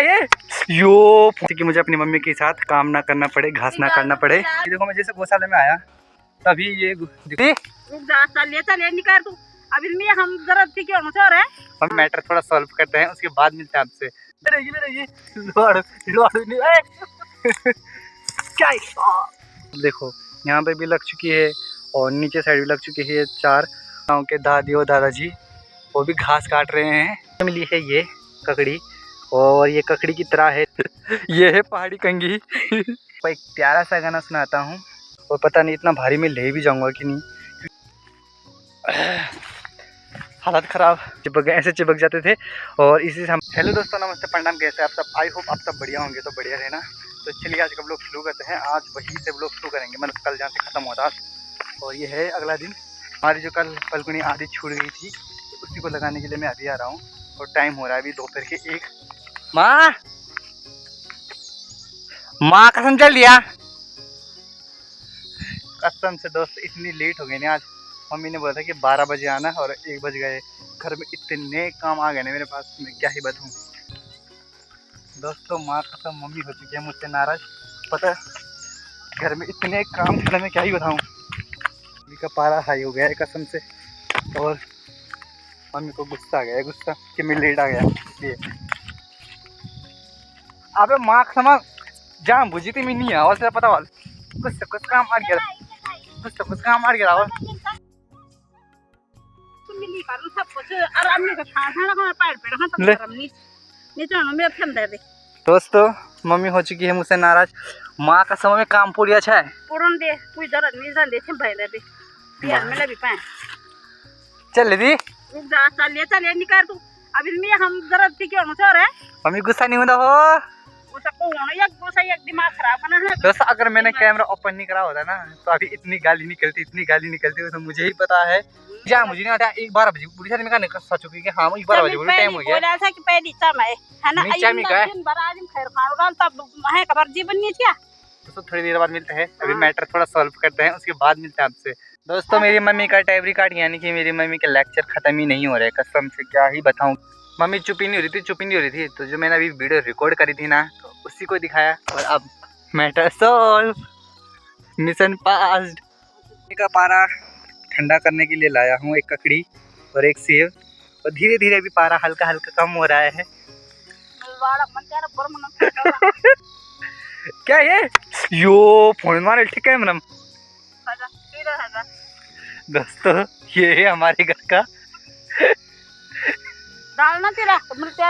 ये यो कि मुझे अपनी मम्मी के साथ काम ना करना पड़े, घास ना काटना पड़े। ये देखो मैं जैसे गौशाला में आया तभी ये हम जरा हम मैटर थोड़ा सॉल्व करते हैं, उसके बाद मिलते हैं आपसे। क्या देखो यहाँ पे भी लग चुकी है और नीचे साइड भी लग चुकी है। 4 गाँव के दादी और दादाजी वो भी घास काट रहे हैं। मिली है ये ककड़ी और ये ककड़ी की तरह है। ये है पहाड़ी कंघी। एक प्यारा सा गाना सुनाता हूँ और पता नहीं इतना भारी मैं ले भी जाऊंगा कि नहीं। हालत ख़राब, चिपक गए, ऐसे चिपक जाते थे। और इसी से हम हेलो दोस्तों, नमस्ते, प्रणाम, कैसे आप सब। आई होप आप सब बढ़िया होंगे, तो बढ़िया रहना। तो चलिए आज का व्लॉग शुरू करते हैं। आज वहीं से व्लॉग शुरू करेंगे, मतलब कल जहाँ से ख़त्म होता और ये है अगला दिन। हमारी जो कल पलकुनी आधी छूट गई थी तो उसी को लगाने के लिए मैं अभी आ रहा हूँ। और टाइम हो रहा है अभी दोपहर के 1। माँ कसम चल दिया, कसम से दोस्त इतनी लेट हो गई ना आज। मम्मी ने बोला था कि 12 बजे आना और 1 बज गए। घर में इतने काम आ गए ना मेरे पास, मैं क्या ही बताऊँ दोस्तों। माँ कसम मम्मी हो चुकी है मुझसे नाराज, पता है। घर में इतने काम थे, मैं क्या ही बताऊँ। मम्मी का पारा हाई हो गया है कसम से। और मम्मी को गुस्सा आ गया है, गुस्सा कि मैं लेट आ गया इसलिए। अबे माँ कसम जान बुझी थी मैं नहीं आवाज पता वाल कुछ काम आ गया, कुछ काम आ गया। दोस्तों मम्मी हो चुकी है मुझसे नाराज। माँ का समय में काम पूरी अच्छा है। चल दी हम जरा मम्मी गुस्सा नहीं होता हो। दिमाग खराब। दोस्तों अगर मैंने कैमरा ओपन नहीं करा होता ना तो अभी इतनी गाली निकलती तो मुझे ही पता है। जा मुझे नहीं आता 1-12 बजे पूरी सारी मैं का सच चुकी कि हां 1-12 बजे टाइम हो गया। बोला था कि पहली समय है ना, नीचे में का दिन भर आदमी खैर खान डाल तब है खबर जीवन नहीं क्या। दोस्तों थोड़ी देर बाद मिलते हैं, अभी मैटर थोड़ा सॉल्व करते हैं, उसके बाद मिलते हैं आपसे। दोस्तों मेरी मम्मी का टाइप रिकॉर्ड यानी कि मेरी मम्मी के लेक्चर खत्म ही नहीं हो रहे, कसम से क्या ही बताऊं। मम्मी चुप ही नहीं हो रही थी। तो जो मैंने अभी वीडियो रिकॉर्ड करी थी ना तो उसी को दिखाया और अब मैटर सॉल्व, मिशन पास्ड। का पारा ठंडा करने के लिए लाया हूँ एक ककड़ी और एक सेब, और धीरे धीरे अभी पारा हल्का हल्का कम हो रहा है। क्या ये यो फोन मारे ठीक है मैडम। दोस्तों ये है हमारे घर का डालना तेरा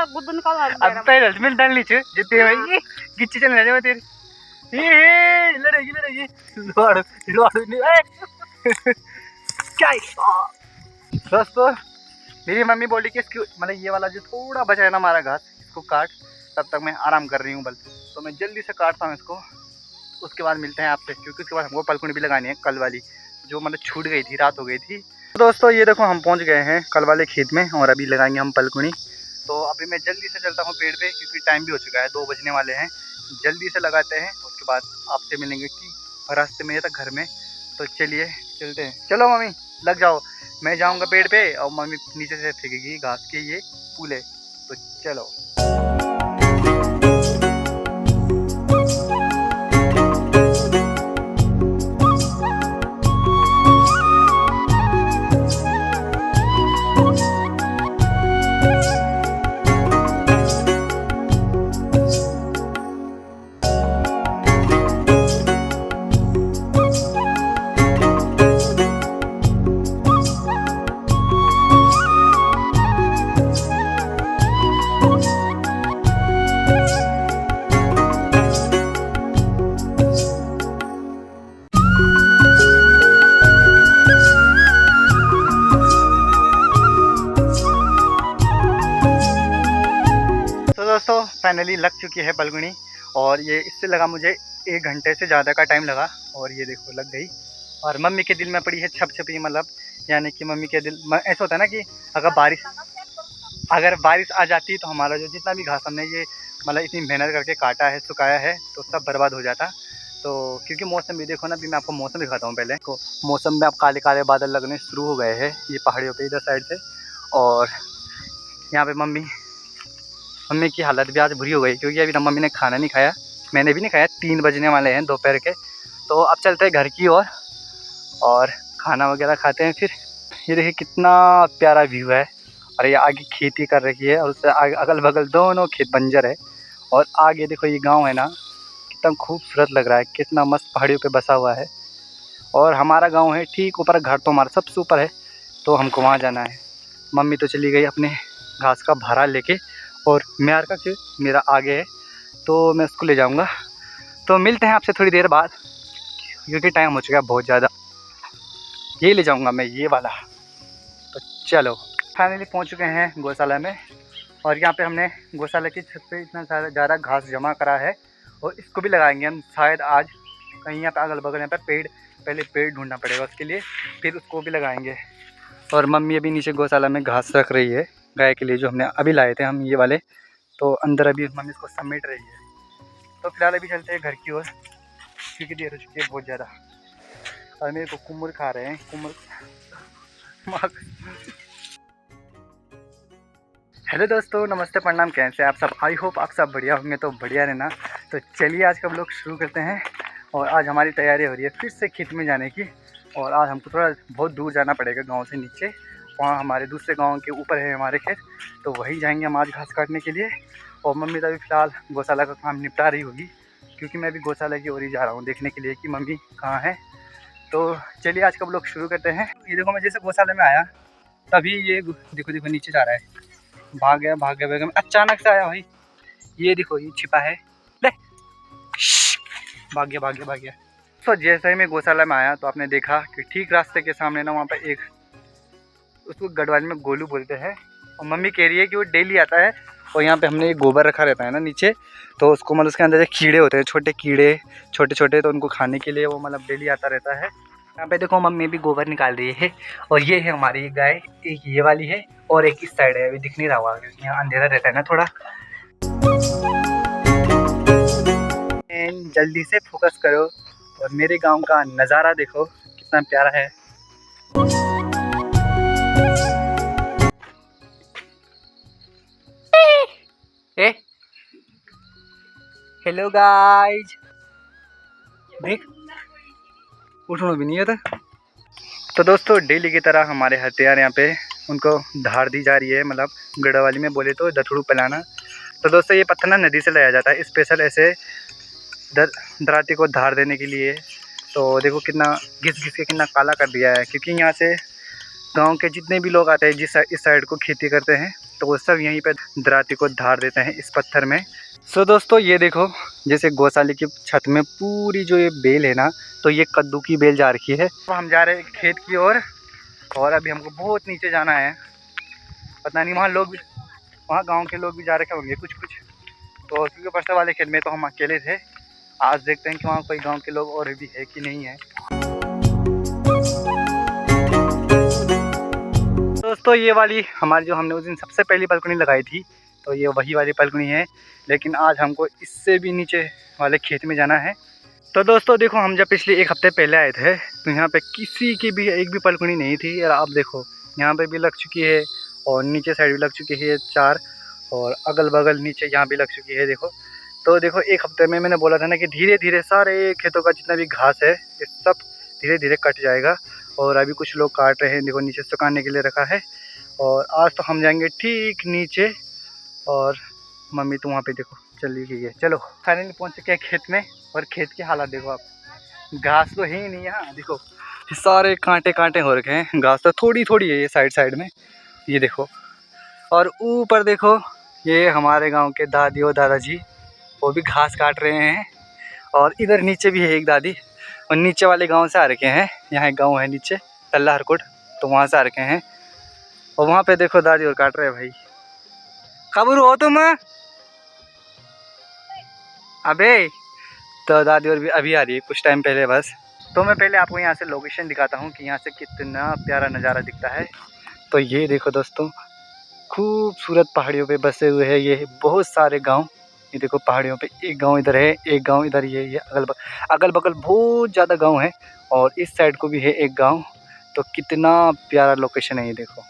गुद्दू निकाल। अब पहले में डालनी चाहिए जितने भाई गिच्ची चलने जाए तेरे ये लड़ेगी क्या दोस्तों मेरी मम्मी बोली कि इसकी मतलब ये वाला जो थोड़ा बचा है ना हमारा घास, इसको काट, तब तक मैं आराम कर रही हूँ बल। तो मैं जल्दी से काटता हूँ इसको, उसके बाद मिलते हैं आपसे, क्योंकि उसके बाद हमको पलकुनी भी लगानी है कल वाली जो मतलब छूट गई थी, रात हो गई थी। तो दोस्तों ये देखो हम पहुँच गए हैं कल वाले खेत में और अभी लगाएंगे हम पलकुनी। तो अभी मैं जल्दी से चलता हूँ पेड़ पे, क्योंकि टाइम भी हो चुका है, 2 बजने वाले हैं। जल्दी से लगाते हैं, उसके बाद आपसे मिलेंगे कि रास्ते में तक घर में। तो चलिए चलते हैं। चलो मम्मी लग जाओ, मैं जाऊंगा पेड़ पे और मम्मी नीचे से फेंकेगी घास के ये फूले। तो चलो दोस्तों फाइनली लग चुकी है पलगुनी और ये इससे लगा मुझे 1 घंटे से ज़्यादा का टाइम लगा और ये देखो लग गई। और मम्मी के दिल में पड़ी है छपछपी, मतलब यानी कि मम्मी के दिल में ऐसा होता है ना कि अगर बारिश आ जाती तो हमारा जो जितना भी घास हमने ये मतलब इतनी मेहनत करके काटा है, सुखाया है, तो सब बर्बाद हो जाता। तो क्योंकि मौसम भी देखो ना, अभी मैं आपको मौसम दिखाता हूँ पहले। तो मौसम में अब काले काले बादल लगने शुरू हो गए हैं ये पहाड़ियों पर इधर साइड से। और यहाँ पर मम्मी मम्मी की हालत भी आज बुरी हो गई क्योंकि अभी तक मम्मी ने खाना नहीं खाया, मैंने भी नहीं खाया। 3 बजने वाले हैं दोपहर के। तो अब चलते हैं घर की ओर और खाना वगैरह खाते हैं फिर। ये देखिए कितना प्यारा व्यू है, और ये आगे खेती कर रखी है और उससे आगे अगल बगल दोनों खेत बंजर है। और आगे देखो ये गांव है ना, कितना खूबसूरत लग रहा है, कितना मस्त पहाड़ियों पे बसा हुआ है। और हमारा गांव है ठीक ऊपर, घर तो हमारा सबसे ऊपर है, तो हमको वहाँ जाना है। मम्मी तो चली गई अपने घास का भारा लेके, और म्यार का जो मेरा आगे है तो मैं उसको ले जाऊँगा। तो मिलते हैं आपसे थोड़ी देर बाद क्योंकि टाइम हो चुका है बहुत ज़्यादा। ये ले जाऊँगा मैं, ये वाला। तो चलो फाइनली पहुँच चुके हैं गौशाला में, और यहाँ पे हमने गौशाला की छत पे इतना सारा ज़्यादा घास जमा करा है, और इसको भी लगाएंगे हम शायद आज। कहीं यहाँ पे अगल बगल यहाँ पे पेड़, पहले पेड़ ढूंढना पड़ेगा उसके लिए, फिर उसको भी लगाएंगे। और मम्मी अभी नीचे गौशाला में घास रख रही है गाय के लिए, जो हमने अभी लाए थे हम ये वाले। तो अंदर अभी मम्मी इसको समेट रही है। तो फिलहाल अभी चलते हैं घर की ओर क्योंकि देर हो चुकी है बहुत ज़्यादा। और मेरे को कुम्मुर खा रहे हैं, कुम्मुर। हेलो दोस्तों, नमस्ते, प्रणाम, कैसे हैं आप सब? आई होप आप सब बढ़िया होंगे। तो बढ़िया रहना। तो चलिए आज का व्लॉग शुरू करते हैं। और आज हमारी तैयारी हो रही है फिर से खेत में जाने की, और आज हमको थोड़ा बहुत दूर जाना पड़ेगा गांव से नीचे। वहाँ हमारे दूसरे गांव के ऊपर है हमारे खेत, तो वहीं जाएंगे हम आज घास काटने के लिए। और मम्मी तो अभी फ़िलहाल गौशाला का काम निपटा रही होगी, क्योंकि मैं भी गौशाला की ओर ही जा रहा हूँ देखने के लिए कि मम्मी कहाँ है। तो चलिए आज का व्लॉग शुरू करते हैं। ये देखो, मैं जैसे गौशाला में आया तभी ये देखो नीचे जा रहा है। भाग गया अचानक से आया भाई। ये देखो ये छिपा है, ले भाग गया। तो जैसे ही मैं गौशाला में आया तो आपने देखा कि ठीक रास्ते के सामने ना वहाँ पे एक, उसको गढ़वाली में गोलू बोलते हैं, और मम्मी कह रही है कि वो डेली आता है। और यहाँ पे हमने ये गोबर रखा रहता है ना नीचे, तो उसको मतलब उसके अंदर जो कीड़े होते हैं, छोटे कीड़े छोटे, तो उनको खाने के लिए वो मतलब डेली आता रहता है। यहाँ पे देखो मम्मी भी गोबर निकाल रही है। और ये है हमारी गाय, एक ये वाली है और एक इस साइड है, अभी दिख नहीं रहा होगा क्योंकि यहाँ अंधेरा रहता है ना थोड़ा। जल्दी से फोकस करो और मेरे गांव का नज़ारा देखो कितना प्यारा है। हेलो गाइज, देख उठना भी नहीं है। तो दोस्तों डेली की तरह हमारे हथियार यहाँ पे उनको धार दी जा रही है, मतलब गढ़वाली में बोले तो दथड़ू पिलाना। तो दोस्तों ये पत्थर ना नदी से लाया जाता है स्पेशल ऐसे दराती को धार देने के लिए। तो देखो कितना घिस के कितना काला कर दिया है, क्योंकि यहाँ से गांव के जितने भी लोग आते हैं इस साइड को खेती करते हैं, तो वो सब यहीं पे दराती को धार देते हैं इस पत्थर में। सो दोस्तों ये देखो, जैसे गौशाले की छत में पूरी जो ये बेल है ना, तो ये कद्दू की बेल जा रखी है। तो हम जा रहे हैं खेत की ओर, और अभी हमको बहुत नीचे जाना है। पता नहीं वहाँ लोग भी, वहाँ गांव के लोग भी जा रखे होंगे कुछ। तो क्योंकि परसों वाले खेत में तो हम अकेले थे, आज देखते हैं कि वहाँ कोई गांव के लोग और भी है कि नहीं है। दोस्तों ये वाली हमारी जो हमने उस दिन सबसे पहली पलकुनी लगाई थी, तो ये वही वाली पलकुनी है, लेकिन आज हमको इससे भी नीचे वाले खेत में जाना है। तो दोस्तों देखो, हम जब पिछले 1 हफ्ते पहले आए थे तो यहाँ पे किसी की भी एक भी पलकुनी नहीं थी, और आप देखो यहाँ पे भी लग चुकी है, और नीचे साइड भी लग चुकी है 4, और अगल बगल नीचे यहाँ भी लग चुकी है। देखो तो देखो 1 हफ्ते में मैंने बोला था ना कि धीरे धीरे सारे खेतों का जितना भी घास है ये सब धीरे धीरे कट जाएगा। और अभी कुछ लोग काट रहे हैं, देखो नीचे सुखाने के लिए रखा है। और आज तो हम जाएंगे ठीक नीचे, और मम्मी तो वहाँ पे देखो चली गई है। चलो फाइनली पहुँच चुके हैं खेत में, और खेत की हालत देखो आप, घास तो है ही नहीं यहाँ। देखो सारे कांटे हो रखे हैं, घास तो थोड़ी है ये साइड में, ये देखो। और ऊपर देखो ये हमारे गांव के दादी और दादाजी, वो भी घास काट रहे हैं। और इधर नीचे भी है एक दादी, और नीचे वाले गांव से आ रखे हैं। यहाँ एक गांव है नीचे तल्ला हरकोट, तो वहाँ से आ रखे हैं। और वहाँ पे देखो दादी और काट रहे हैं। भाई खबर हो तुम? अबे तो दादी और भी अभी आ रही है कुछ टाइम पहले बस। तो मैं पहले आपको यहाँ से लोकेशन दिखाता हूँ कि यहाँ से कितना प्यारा नज़ारा दिखता है। तो ये देखो दोस्तों, खूबसूरत पहाड़ियों पे बसे हुए हैं ये बहुत सारे गांव। ये देखो पहाड़ियों पे एक गांव इधर है, एक गांव इधर, ये अगल बगल बहुत ज़्यादा गांव है, और इस साइड को भी है एक गांव। तो कितना प्यारा लोकेशन है ये देखो।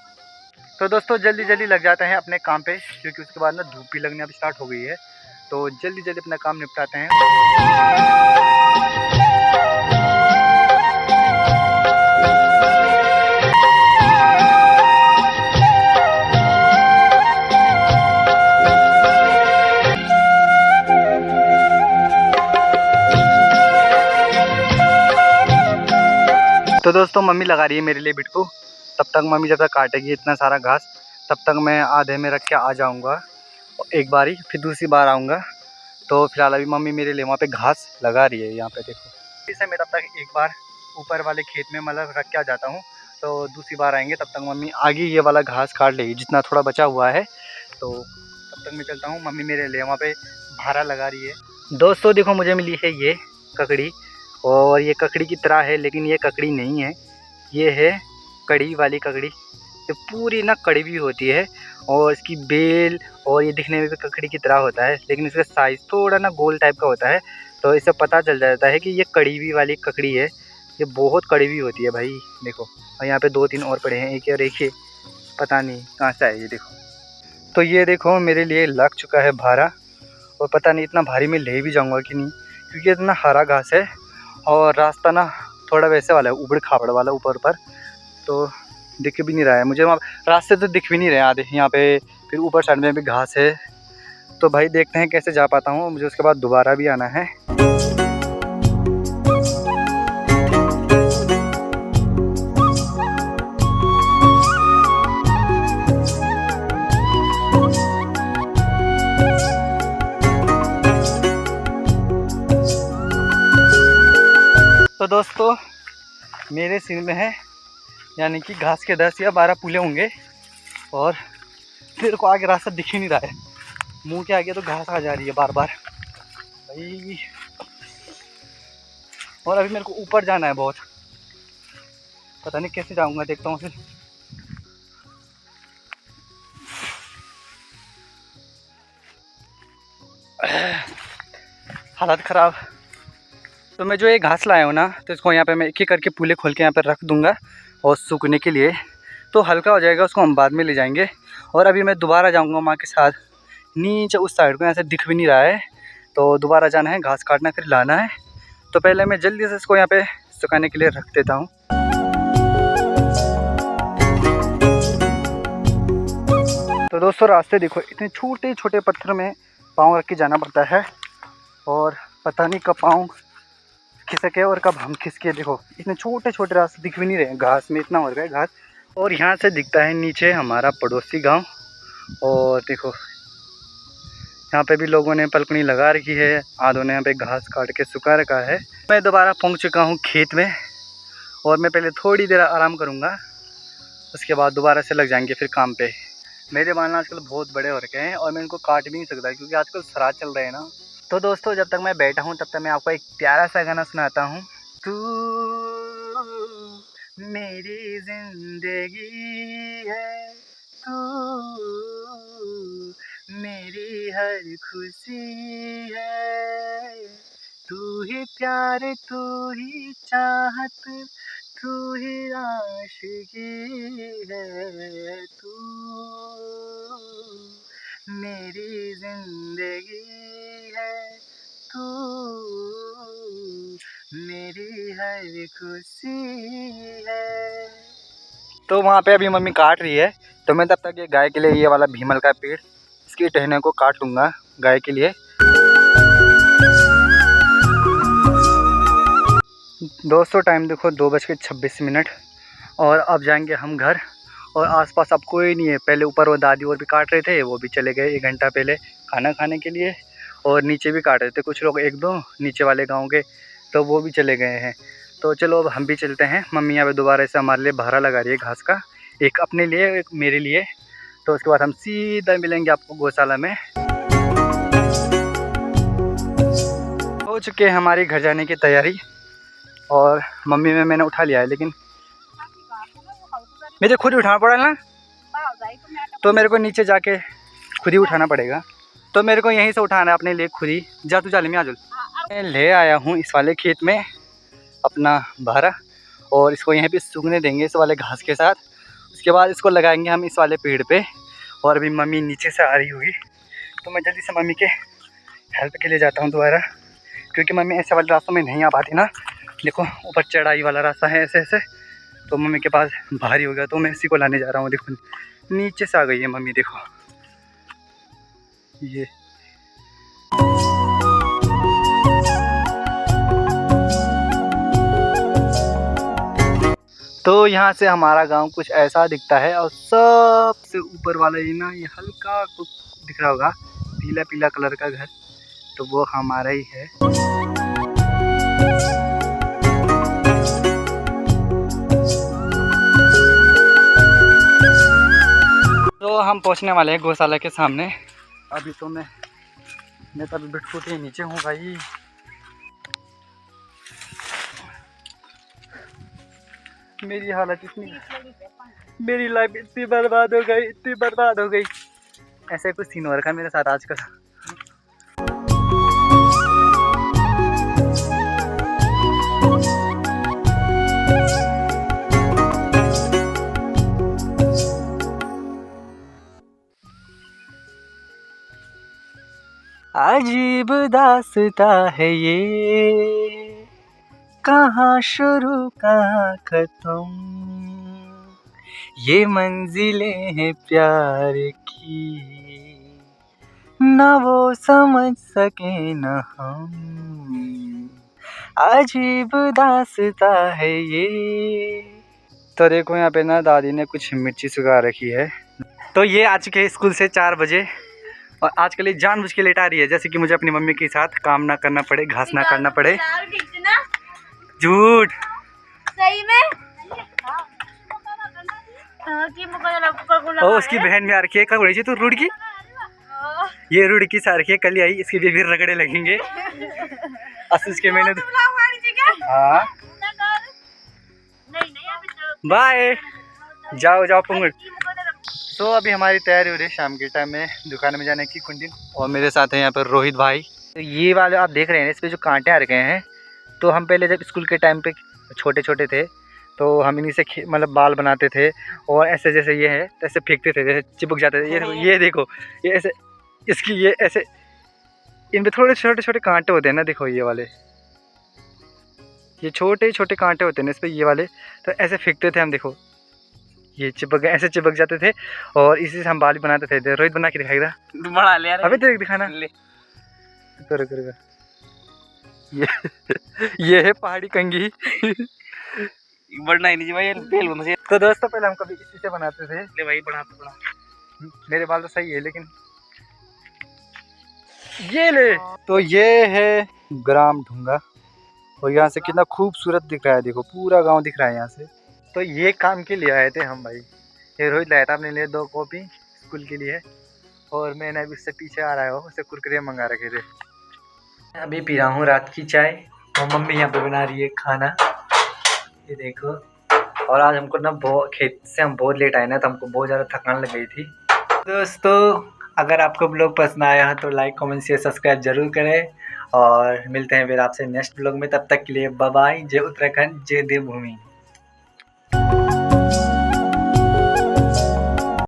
तो दोस्तों जल्दी जल्दी लग जाते हैं अपने काम पे, क्योंकि उसके बाद ना धूप भी लगने अब स्टार्ट हो गई है। तो जल्दी जल्दी अपना काम निपटाते हैं। तो दोस्तों मम्मी लगा रही है मेरे लिए बिट्टू। तब तक मम्मी जब तक काटेगी इतना सारा घास, तब तक मैं आधे में रख के आ जाऊंगा एक बारी, फिर दूसरी बार आऊँगा। तो फिलहाल अभी मम्मी मेरे लिए वहाँ पे घास लगा रही है, यहाँ पे देखो। इसे मैं तब तक एक बार ऊपर वाले खेत में मतलब रख के आ जाता हूँ, तो दूसरी बार आएंगे तब तक मम्मी आगे ये वाला घास काट लेगी जितना थोड़ा बचा हुआ है। तो तब तक मैं चलता हूँ, मम्मी मेरे लिए वहाँ पे भारा लगा रही है। दोस्तों देखो मुझे मिली है ये ककड़ी, और ये ककड़ी की तरह है लेकिन ये ककड़ी नहीं है, ये है कड़ी वाली ककड़ी। ये पूरी ना कड़वी होती है और इसकी बेल और ये दिखने में भी ककड़ी की तरह होता है, लेकिन इसका साइज़ थोड़ा ना गोल टाइप का होता है। तो इससे पता चल जाता है कि ये कड़वी वाली ककड़ी है। ये बहुत कड़वी होती है भाई, देखो। और यहाँ पे 2-3 और पड़े हैं, एक और एक ही, पता नहीं कहाँ से आए ये देखो। तो ये देखो मेरे लिए लग चुका है भारा, और पता नहीं इतना भारी मैं ले भी जाऊँगा कि नहीं, क्योंकि इतना हरा घास है और रास्ता ना थोड़ा वैसे वाला है, उबड़ खाबड़ वाला ऊपर ऊपर, तो दिख भी नहीं रहा है मुझे वहाँ रास्ते, तो दिख भी नहीं रहे आधे यहाँ पे। फिर ऊपर साइड में भी घास है, तो भाई देखते हैं कैसे जा पाता हूँ। मुझे उसके बाद दोबारा भी आना है। तो दोस्तों मेरे सिर में है यानी कि घास के 10 या 12 पुले होंगे, और मेरे को आगे रास्ता दिख ही नहीं रहा है। मुंह के आगे तो घास आ जा रही है बार बार भाई, और अभी मेरे को ऊपर जाना है बहुत, पता नहीं कैसे जाऊंगा, देखता हूँ फिर। हालत ख़राब। तो मैं जो ये घास लाया हूँ ना, तो इसको यहाँ पे मैं एक एक करके पुले खोल के यहाँ पे रख दूँगा और सूखने के लिए, तो हल्का हो जाएगा, उसको हम बाद में ले जाएंगे। और अभी मैं दोबारा जाऊँगा माँ के साथ नीचे उस साइड को, यहाँ से दिख भी नहीं रहा है, तो दोबारा जाना है, घास काटना फिर लाना है। तो पहले मैं जल्दी से इसको यहाँ पे सुखाने के लिए रख देता हूँ। तो दोस्तों रास्ते देखो, इतने छोटे छोटे पत्थर में पाँव रख के जाना पड़ता है, और पता नहीं कब पाँव खिसके और कब हम खिसके। देखो इतने छोटे छोटे रास्ते दिख भी नहीं रहे, घास में इतना हो रहा है घास। और यहाँ से दिखता है नीचे हमारा पड़ोसी गांव, और देखो यहाँ पे भी लोगों ने पलकनी लगा रखी है, आधों ने यहाँ पे घास काट के सुखा रखा है। मैं दोबारा पहुँच चुका हूँ खेत में, और मैं पहले थोड़ी देर आराम करूँगा, उसके बाद दोबारा से लग जाएंगे फिर काम पे। मेरे बाल आजकल बहुत बड़े हो रखे हैं और मैं इनको काट भी नहीं सकता, क्योंकि आजकल श्राद्ध चल रहे हैं ना। तो दोस्तों जब तक मैं बैठा हूँ तब तक मैं आपको एक प्यारा सा गाना सुनाता हूँ। तू मेरी जिंदगी है, तू मेरी हर खुशी है, तू ही प्यार, तू ही चाहत, तू ही आशिकी है, तू मेरी जिंदगी है, तू मेरी हर खुशी है। तो वहाँ पे अभी मम्मी काट रही है, तो मैं तब तक ये गाय के लिए ये वाला भीमल का पेड़, इसकी टहनियों को काट लूँगा गाय के लिए। दोस्तों टाइम देखो 2:26, और अब जाएंगे हम घर। और आसपास अब कोई नहीं है। पहले ऊपर वो दादी और भी काट रहे थे, वो भी चले गए 1 घंटा पहले खाना खाने के लिए, और नीचे भी काट रहे थे कुछ लोग 1-2 नीचे वाले गांव के, तो वो भी चले गए हैं। तो चलो अब हम भी चलते हैं। मम्मी यहाँ पे दोबारा से हमारे लिए भारा लगा रही है घास का, एक अपने लिए एक मेरे लिए। तो उसके बाद हम सीधा मिलेंगे आपको गौशाला में। हो चुके हैं हमारी घर जाने की तैयारी, और मम्मी में मैंने उठा लिया है, लेकिन मुझे खुद ही उठाना पड़ा ना, तो मेरे को नीचे जाके खुद ही उठाना पड़ेगा। तो मेरे को यहीं से उठाना है अपने लिए खुद ही। जा तू जाले में आ, मैं ले आया हूँ इस वाले खेत में अपना भारा, और इसको यहीं पे सूखने देंगे इस वाले घास के साथ। इसके बाद इसको लगाएंगे हम इस वाले पेड़ पे। और अभी मम्मी नीचे से आ रही होगी तो मैं जल्दी से मम्मी के हेल्प के लिए जाता हूँ दोबारा, क्योंकि मम्मी ऐसे वाले रास्तों में नहीं आ पाती ना। देखो ऊपर चढ़ाई वाला रास्ता है ऐसे ऐसे, तो मम्मी के पास भारी हो गया तो मैं इसी को लाने जा रहा हूँ। देखो नीचे से आ गई है मम्मी, देखो ये। तो यहाँ से हमारा गांव कुछ ऐसा दिखता है। और सबसे ऊपर वाला ये ना, ये हल्का कुछ दिख रहा होगा पीला पीला कलर का घर, तो वो हमारा ही है। तो हम पहुँचने वाले हैं गौशाला के सामने। अभी तो मैं तो अभी बिटकूट ही नीचे हूँ भाई। मेरी हालत इतनी, मेरी लाइफ इतनी बर्बाद हो गई, इतनी बर्बाद हो गई। ऐसे कुछ सीन हो रखा है मेरे साथ आजकल। अजीब दास्ता है ये, कहाँ शुरू कहाँ खत्म, ये मंजिलें हैं प्यार की, ना वो समझ सके न हम, अजीब दास्ता है ये। तो देखो यहाँ पे ना दादी ने कुछ मिर्ची सुखा रखी है। तो ये आ चुके हैं स्कूल से 4 बजे, और आजकल ये जानबूझ के लेट आ रही है, जैसे कि मुझे अपनी मम्मी के साथ काम ना करना पड़े, घास ना करना पड़े। झूठ सही में। ओ उसकी बहन में आ रखी है, कब रही तू रुड़ की, ये रुड़ की सा रखी है, कल आई, इसके भी रगड़े लगेंगे। असुस के मैंने हाँ बाय, जाओ जाओ पुंगड़। तो अभी हमारी तैयारी हो रही है शाम के टाइम में दुकान में जाने की कुंडी। और मेरे साथ हैं यहाँ पर रोहित भाई। तो ये वाले आप देख रहे हैं, इस पे जो कांटे आ रखे हैं, तो हम पहले जब स्कूल के टाइम पे छोटे छोटे थे तो हम इन्हीं से मतलब बाल बनाते थे, और ऐसे जैसे ये है तो ऐसे फेंकते थे, जैसे चिपक जाते थे। ये देखो ये ऐसे, इसकी ये ऐसे, इन पे थोड़े छोटे छोटे कांटे होते हैं ना, देखो ये वाले, ये छोटे छोटे कांटे होते हैं इस पर ये वाले, तो ऐसे फेंकते थे हम। देखो ये चिपक, ऐसे चिपक जाते थे, और इसी से हम बाल बनाते थे। रोहित बना के दिखाएगा, बना ले यार, अबे तेरे दिखाना ले। करो करो ये है पहाड़ी कंघी। बढ़ना ही नहीं भाई, फेल होना चाहिए। तो दोस्तों पहले हम कभी इसी से बनाते थे। ले भाई बना तो बना, मेरे बाल तो सही है लेकिन ये ले। तो ये है ग्राम ढूंगा, और यहाँ से कितना खूबसूरत दिख रहा है, देखो पूरा गांव दिख रहा है यहाँ से। तो ये काम के लिए आए थे हम भाई। ये रोहित लाया था अपने लिए 2 कॉपी स्कूल के लिए, और मैंने अभी उससे पीछे आ रहा है, उससे कुरकुरे मंगा रखे थे। अभी पी रहा हूँ रात की चाय, और मम्मी यहाँ पे बना रही है खाना, ये देखो। और आज हमको ना खेत से हम बहुत लेट आए ना, तो हमको बहुत ज़्यादा थकान लग गई थी। दोस्तों अगर आपको ब्लॉग पसंद आया है तो लाइक कमेंट शेयर सब्सक्राइब जरूर करें, और मिलते हैं फिर आपसे नेक्स्ट ब्लॉग में। तब तक के लिए बाय बाय। जय उत्तराखंड, जय देवभूमि।